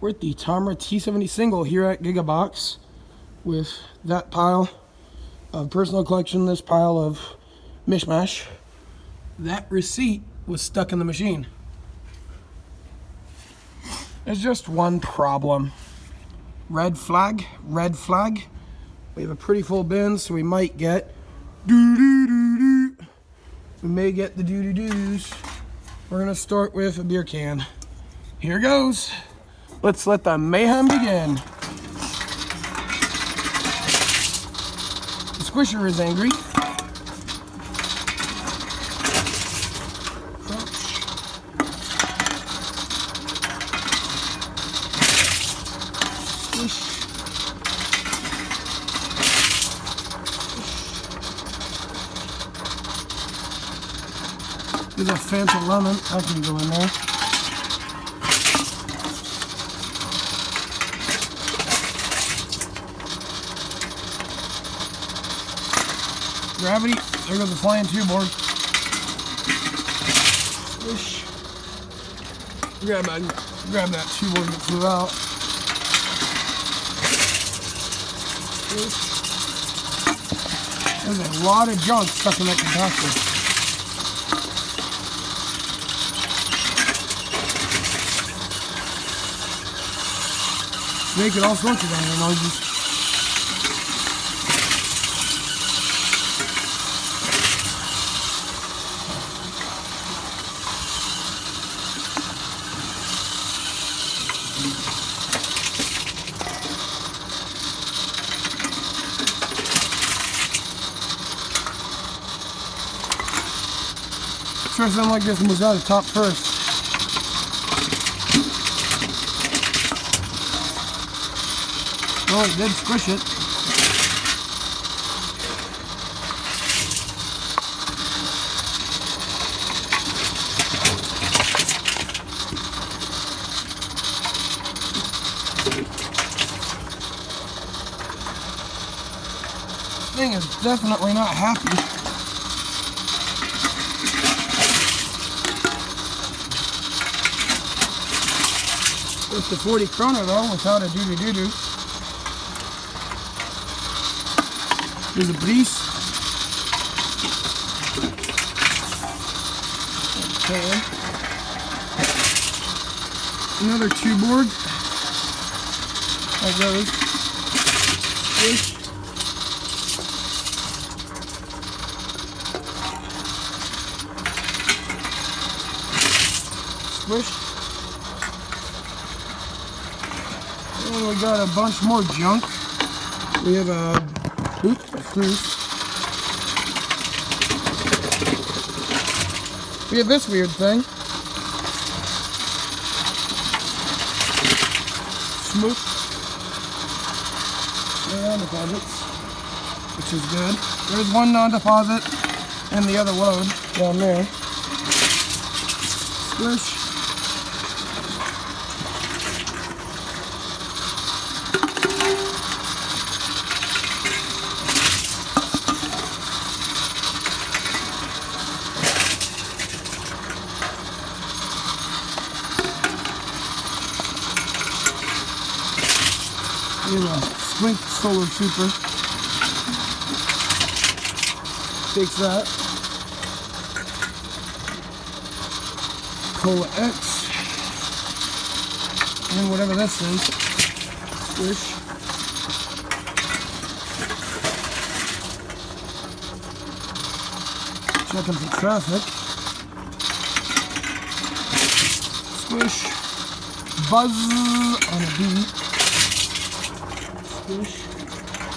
We're at the Tomra T-70 single here at Gigaboks with that pile of personal collection, this pile of mishmash. That receipt was stuck in the machine. There's just one problem. Red flag, red flag. We have a pretty full bin, so we might get doo-doo-doo-doo. We may get the doo-doo-doos. We're gonna start with a beer can. Here goes. Let's let the mayhem begin. The squisher is angry. There's a Fanta lemon. That can go in there. Gravity. There goes the flying tube board. Squish. Grab that tube board that flew out. Squish. There's a lot of junk stuck in that compactor. Make it all sorts of random noises. Sure, something like this moves out of top first. Oh, it did squish it. This thing is definitely not happy. With the 40 kroner though, without a doo-doo-doo-doo. There's a breeze. Okay. Another tube board. Like those. Squish. Squish. And we got a bunch more junk. We have a screws. We have this weird thing. Smooth. Non-deposits, which is good. There's one non-deposit and the other load down there. Squish. Squink Solar Super. Takes that. Cola X. And whatever this is. Squish. Checking for traffic. Squish. Buzz on a beat.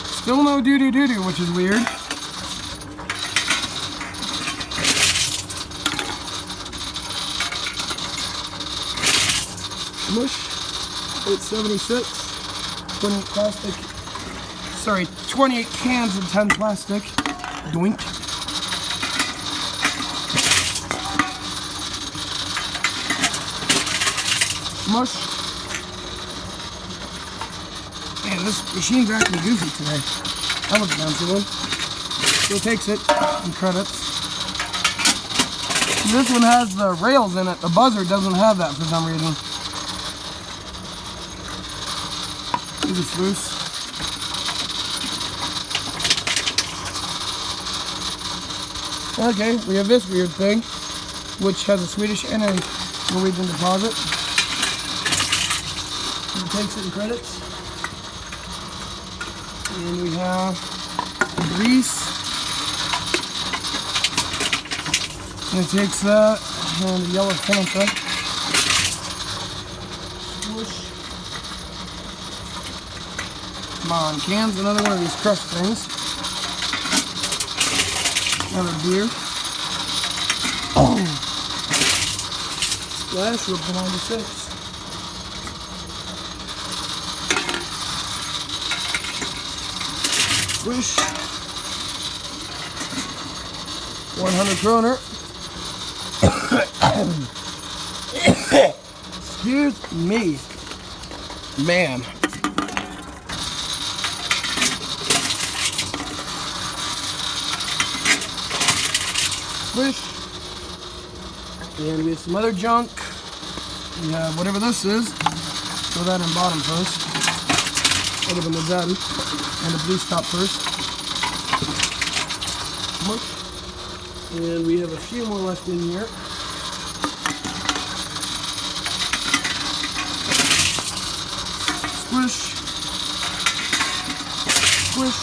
Still no doo-doo-doo-doo, which is weird. Mush. 876. 28 plastic. Sorry, 28 cans and 10 plastic. Doink. Mush. Man, this machine's acting goofy today. That was down to one. Still takes it. And credits. This one has the rails in it. The buzzer doesn't have that for some reason. These are loose. Okay, we have this weird thing, which has a Swedish and a Norwegian deposit. It takes it in credits. And we have grease. And it takes that and the yellow Fanta. Swoosh. Come on, cans, another one of these crushed things. Another beer. Oh. Splash, we're behind the 6. Swish. 100 kroner. Excuse me. Man. Swish. And we have some other junk. We have whatever this is. Throw that in bottom first. Other than the gun. And the blue stop first. And we have a few more left in here. Squish. Squish.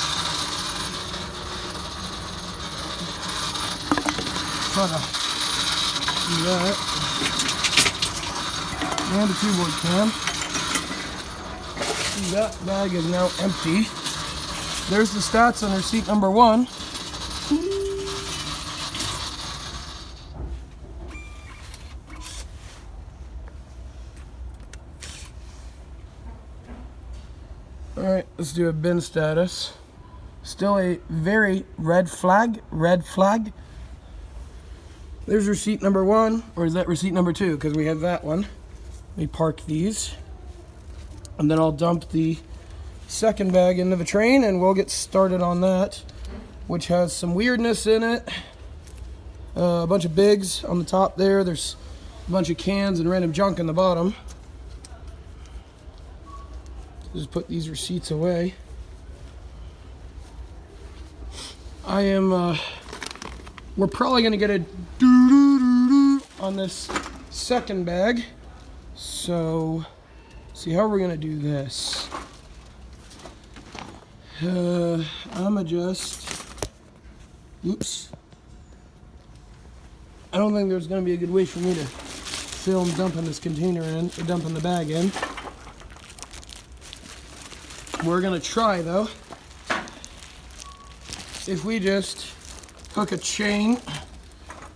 Try to do that. And a keyboard can. That bag is now empty. There's the stats on receipt number 1. Alright, let's do a bin status. Still a very red flag, red flag. There's receipt number 1, or is that receipt number 2? Because we have that one. Let me park these. And then I'll dump the second bag into the train and we'll get started on that, which has some weirdness in it. A bunch of bigs on the top there. There's a bunch of cans and random junk in the bottom. Just put these receipts away. We're probably gonna get a doo-doo-doo-doo on this second bag. So, see how we're gonna do this. I'ma just, oops. I don't think there's gonna be a good way for me to film dumping this container in, or dumping the bag in. We're gonna try though. If we just hook a chain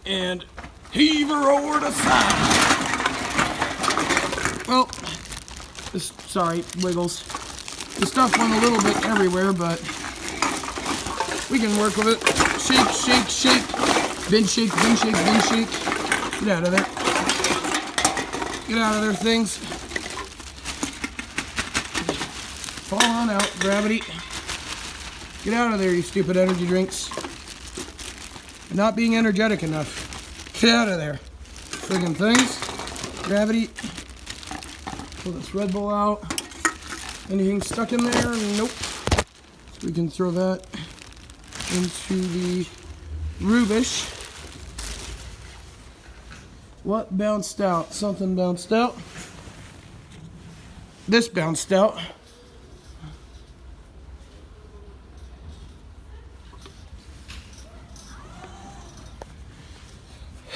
and heave her over the side. Well, sorry, wiggles. The stuff went a little bit everywhere, but we can work with it. Shake, shake, shake. Bin shake, bin shake, bin shake. Get out of there. Get out of there, things. Fall on out, gravity. Get out of there, you stupid energy drinks. You're not being energetic enough. Get out of there. Friggin' things. Gravity. Pull this Redbull out. Anything stuck in there? Nope. So we can throw that into the Rubish. What bounced out? Something bounced out. This bounced out.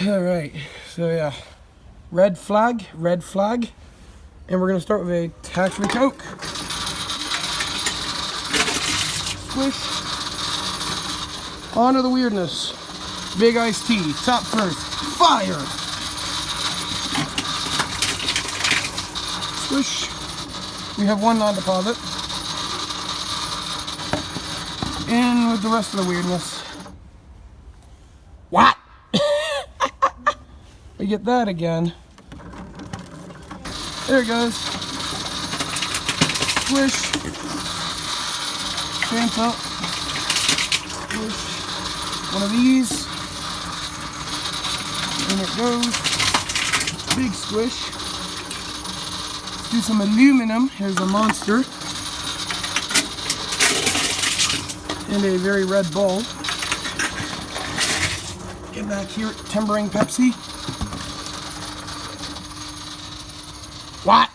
Alright, so yeah, red flag, and we're going to start with a tax-free Coke. Squish. On to the weirdness. Big iced tea, top first, fire! Squish. We have one non-deposit. And with the rest of the weirdness. What? We get that again. There it goes. Squish. Crank up. Squish. One of these. And it goes. Big squish. Let's do some aluminum. Here's a monster. and a very Red Bull. Get back here, timbering Pepsi. What?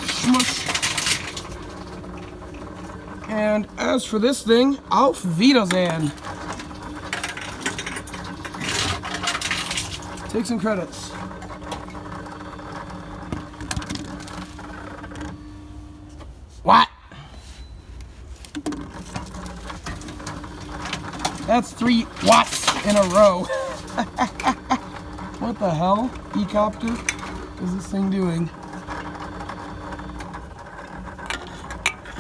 Smush. And as for this thing, Auf Wiedersehen. Take some credits. What? That's 3 watts in a row. What the hell, E-copter, is this thing doing?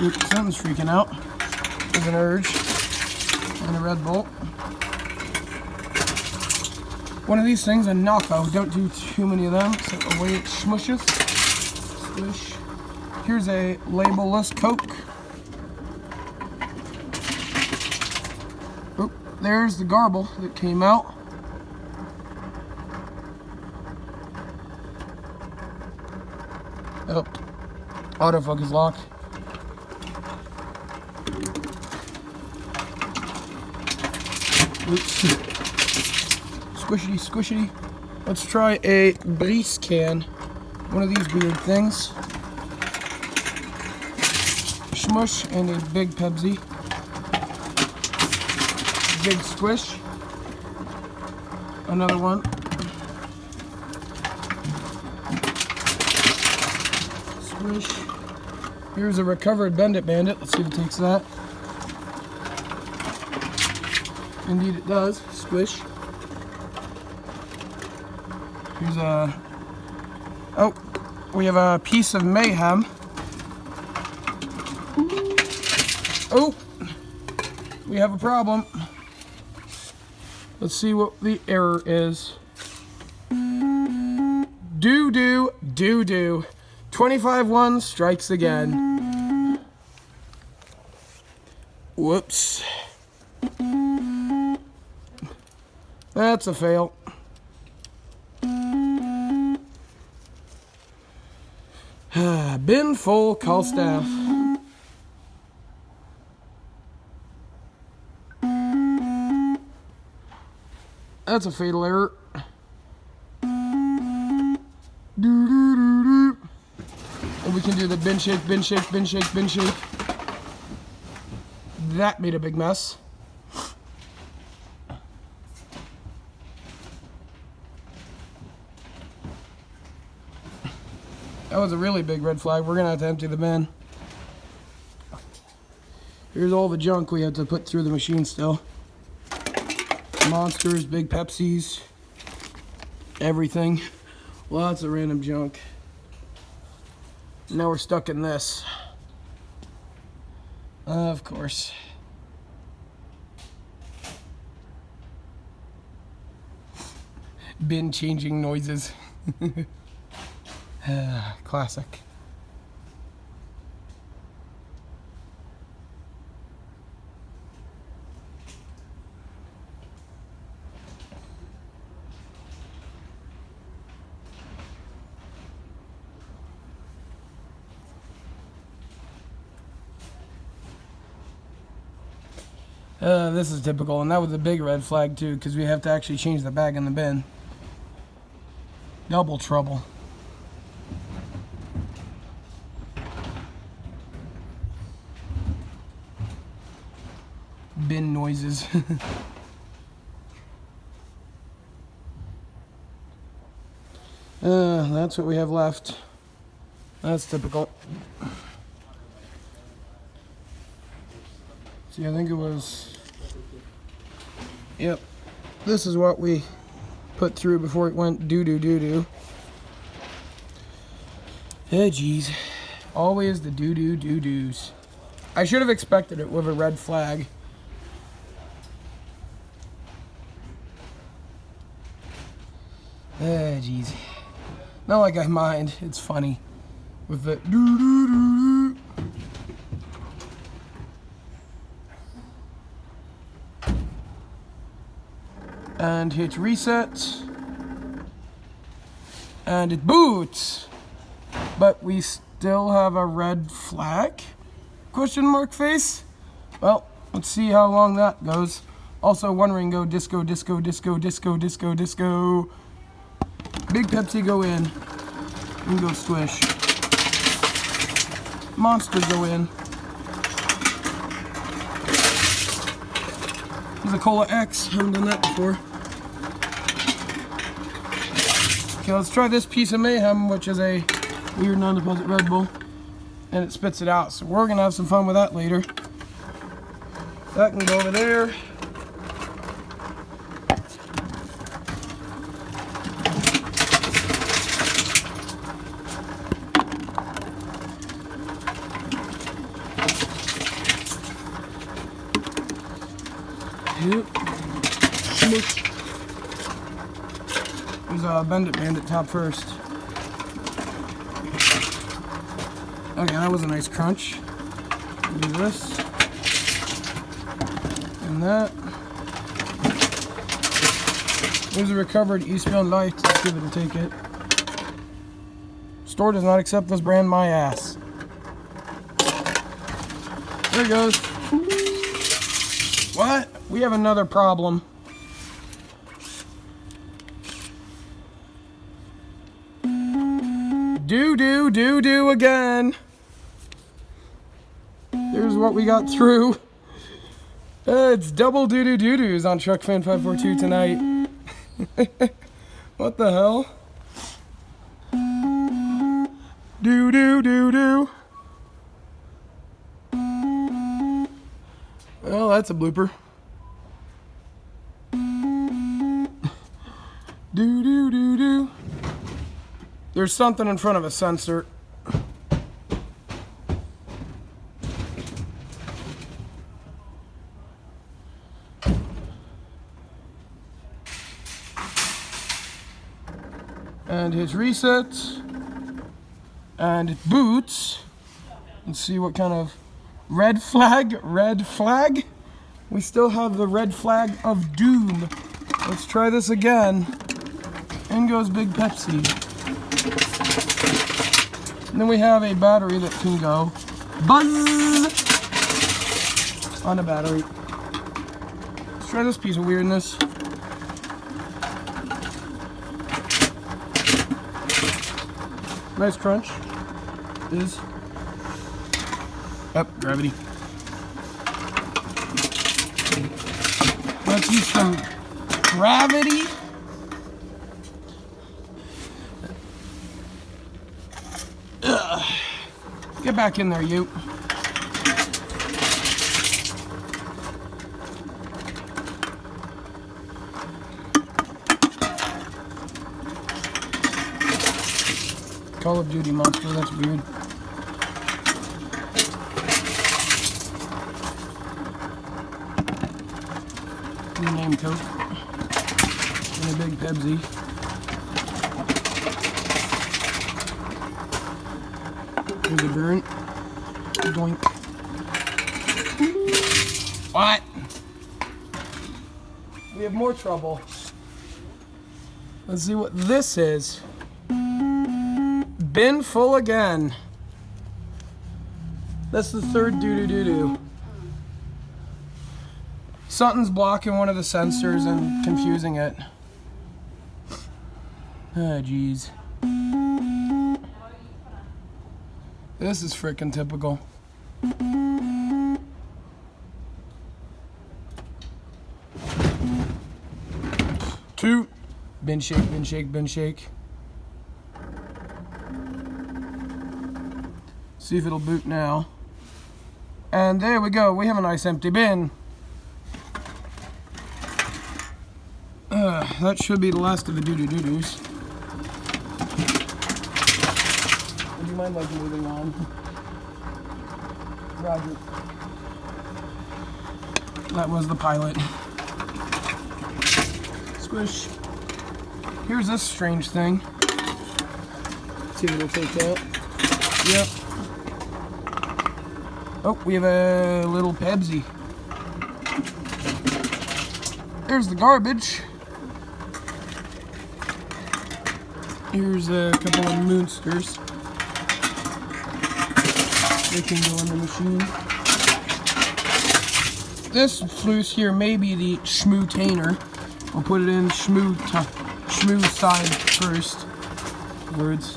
Oops, something's freaking out. There's an urge and a Red Bull. One of these things, a Knocko. Don't do too many of them, so away it smushes. Squish. Here's a label-less Coke. Oop, there's the garble that came out. Oh, autofocus lock. Oops. Squishity, squishity. Let's try a Breeze can. One of these weird things. Smush and a big Pepsi. Big squish. Another one. Squish. Here's a recovered Bend-It Bandit. Let's see if it takes that. Indeed it does. Squish. Here's a... Oh, we have a piece of mayhem. Oh, we have a problem. Let's see what the error is. Doooooo-Doooooo. 25-1 strikes again. Whoops. That's a fail. Bin full, call staff. That's a fatal error. Doo-doo-doo-doo. And we can do the bin shake, bin shake, bin shake, bin shake. That made a big mess. That was a really big red flag. We're gonna have to empty the bin. Here's all the junk we had to put through the machine still. Monsters, big Pepsis, everything. Lots of random junk. Now we're stuck in this. Of course. Bin changing noises. Classic. This is typical, and that was a big red flag too, because we have to actually change the bag in the bin. Double trouble. Bin noises. That's what we have left. That's typical. See, I think it was... Yep. This is what we put through before it went doo-doo-doo-doo. Hey, geez. Always the doo-doo-doo-doos. I should have expected it with a red flag. Ah, geez. Not like I mind. It's funny. With the doo-doo-doo-doo. And hit reset. And it boots. But we still have a red flag? Question mark face? Well, let's see how long that goes. Also, One Ring go disco, disco, disco, disco, disco, disco. Big Pepsi go in. And go swish. Monster go in. There's a Cola X. Haven't done that before. Okay, let's try this piece of mayhem, which is a weird non-deposit Red Bull. And it spits it out. So we're gonna have some fun with that later. That can go over there. Yep. Smush. There's a Bandit top first. Okay, that was a nice crunch. Do this. And that. There's a recovered Eastbound Light. Let's give it a take it. Store does not accept this brand, my ass. There it goes. What? We have another problem. Doo-doo-doo-doo again. Here's what we got through. It's double Doooooo-Dooooos on Truck Fan 542 tonight. What the hell? Doo-doo-doo-doo. Well, that's a blooper. Doo-doo-doo-doo. There's something in front of a sensor. And his reset. And it boots. Let's see what kind of red flag. We still have the red flag of doom. Let's try this again. In goes Big Pepsi. And then we have a battery that can go buzz on a battery. Let's try this piece of weirdness. Nice crunch. Is up gravity. Let's use some gravity. Get back in there, you. Call of Duty monster, that's weird. New name Coke. And a Big Pepsi. Here's a burn. Doink. What? We have more trouble. Let's see what this is. Bin full again. That's the third Doooooo-Doooooo. Something's blocking one of the sensors and confusing it. Ah, jeez. This is frickin' typical. Two. Bin shake, bin shake, bin shake. See if it'll boot now. And there we go. We have a nice empty bin. That should be the last of the Doooooo-Dooooos. Would you mind like moving on? Roger. That was the pilot. Squish. Here's this strange thing. Let's see if it'll take that. Yep. Oh, we have a little Pepsi. There's the garbage. Here's a couple of Moonsters. They can go in the machine. This fluce here may be the schmoo-tainer. I'll put it in schmoo side first. Words.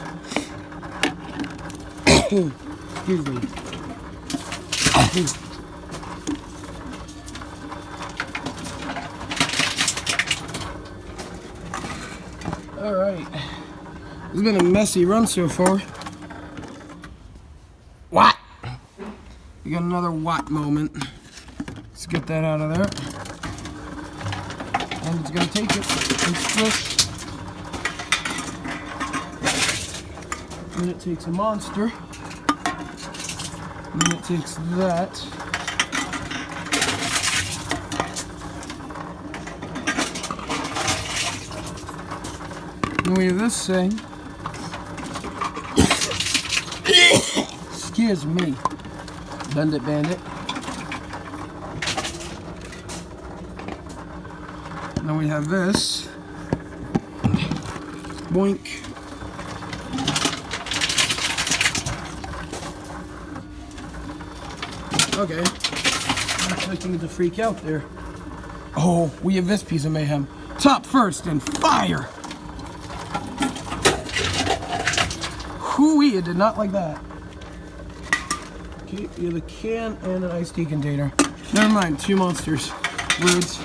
Excuse me. Alright. It's been a messy run so far. What? We got another watt moment. Let's get that out of there. And it's going to take it and squish. Then it takes a monster. And then it takes that. Then we have this thing. Excuse me. Bend it, bandit. And then we have this. Boink. Okay. I'm expecting it to freak out there. Oh, we have this piece of mayhem. Top first and fire! Hoo-wee, I did not like that. Okay, we have a can and an iced tea container. Never mind, two monsters. Words.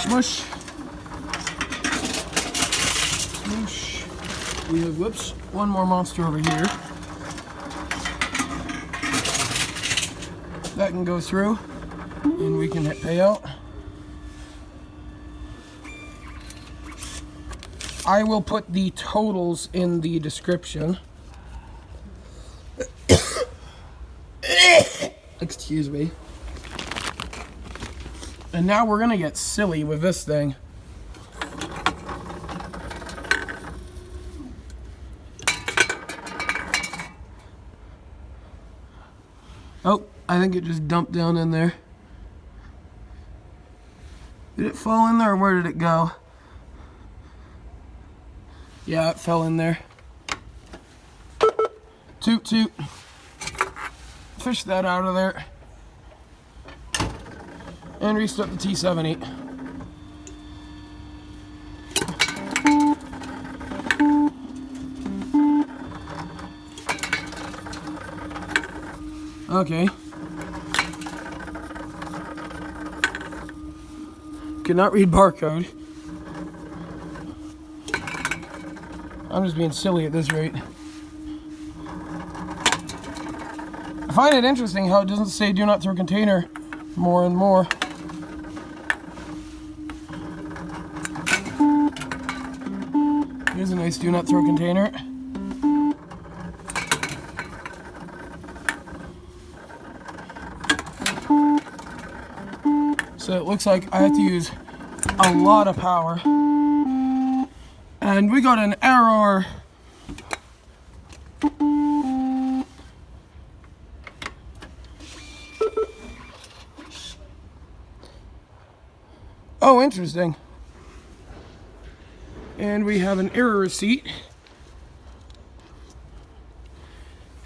Smush. Smoosh. We have, whoops, one more monster over here. That can go through, and we can hit payout. I will put the totals in the description. Excuse me. And now we're gonna get silly with this thing. Oh, I think it just dumped down in there. Did it fall in there or where did it go? Yeah, it fell in there. Toot toot. Fish that out of there. And restart the T-70. Okay. Cannot read barcode. I'm just being silly at this rate. I find it interesting how it doesn't say do not throw container more and more. Here's a nice do not throw container. So it looks like I have to use a lot of power. And we got an error. Oh, interesting. And we have an error receipt.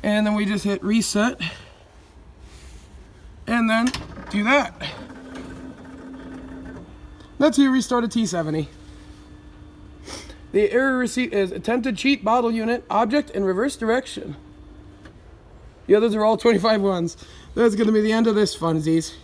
And then we just hit reset. And then do that. That's how you restart a T-70. The error receipt is attempted cheat, bottle unit, object, and reverse direction. The others are all 25 ones. That's going to be the end of this, funsies.